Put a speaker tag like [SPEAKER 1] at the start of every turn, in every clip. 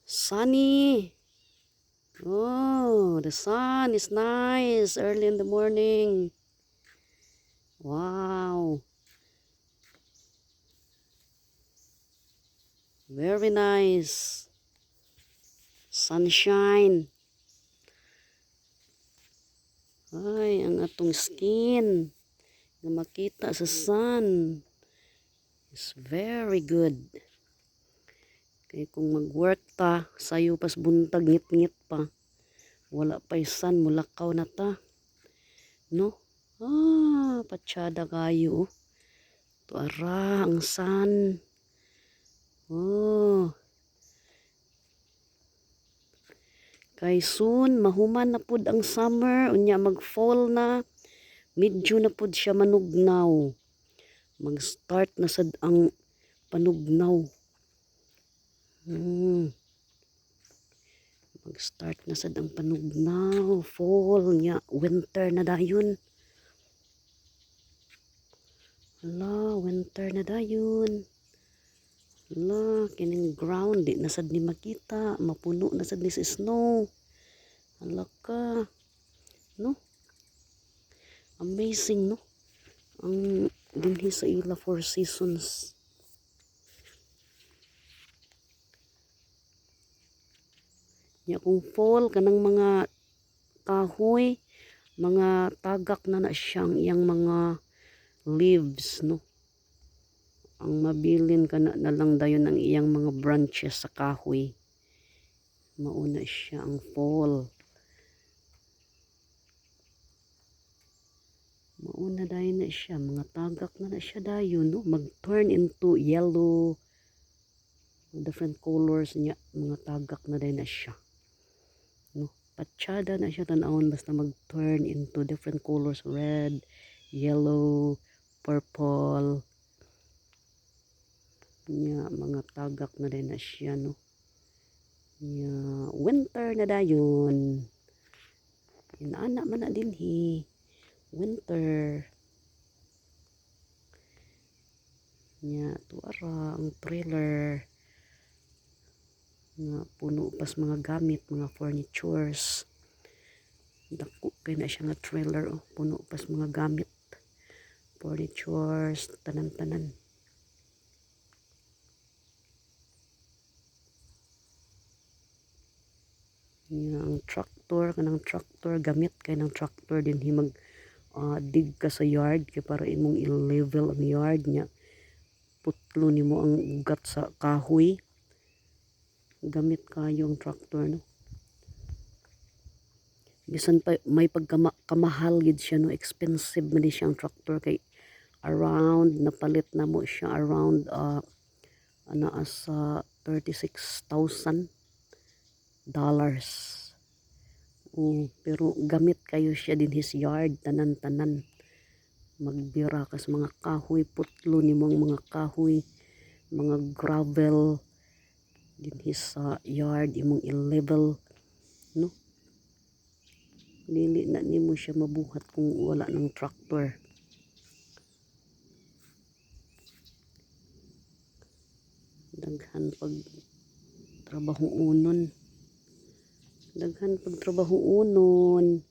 [SPEAKER 1] Sunny. Oh, the sun is nice early in the morning. Wow. Very nice. Sunshine. Ay, ang atong skin na makita sa sun is very good. Kaya kung mag-work ta, sayo pas buntag ngit-ngit pa. Wala pa sun, mulakaw na ta. No? Patsyada kayo. Tuara ang sun. Oh. Kay soon, mahuman na pud ang summer. Unya mag-fall na. Medyo na pud siya manugnaw. Mag-start na sad ang panugnaw. Mag-start na sad ang panugnaw. Fall niya. Winter na dayon. Hala, winter na dayon. Hala, kining ground di na sad ni makita. Mapuno na sad ni sa snow. Hala ka. No? Amazing, no? Ang dinhi sa ila 4 seasons. Ya kung fall kanang mga kahoy, mga tagak na siyang iyang mga leaves, no? Ang mabilin ka na lang dayon ang iyang mga branches sa kahoy. Mauna siya ang fall. Mauna dayon na siya, mga tagak na siya dayon, no? Mag-turn into yellow, different colors niya, mga tagak na dayon na siya. No? Patsyada na siya tanawon basta mag-turn into different colors, red, yellow, purple. Nya mga tagak na din na siya, no? Nya winter na dayon. Inaana man na dinhi. Winter. Nya tuara ang trailer. Nga puno pas mga gamit, mga furnitures. Dako kay na siya nga trailer, oh. Puno pas mga gamit. Furnitures, tanan-tanan. Ang tractor, kanang tractor, gamit kay ng tractor din himag dig ka sa yard kay para imong i-level ang yard niya. Putlo nimo ang ugat sa kahoy. Gamit kayo ang tractor, no? Bisan pa may pagkamahal gid siya, no? Expensive man siya ang tractor kay around napalit na mo siya around sa $36,000. Pero gamit kayo siya din his yard, tanan-tanan. Magbira ka sa mga kahoy, putlo ni mga kahoy, mga gravel din his yard, imong i-level, no? Dili na nimo siya mabuhat kung wala ng tractor. Daghan pag trabaho unon. Daghan pagtrabaho unon.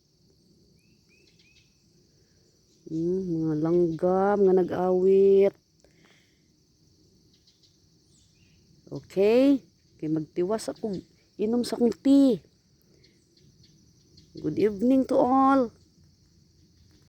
[SPEAKER 1] Mga langgam nga nag-awit. Okay? Kay magtiwas ako. Inom sa kong tea. Good evening to all.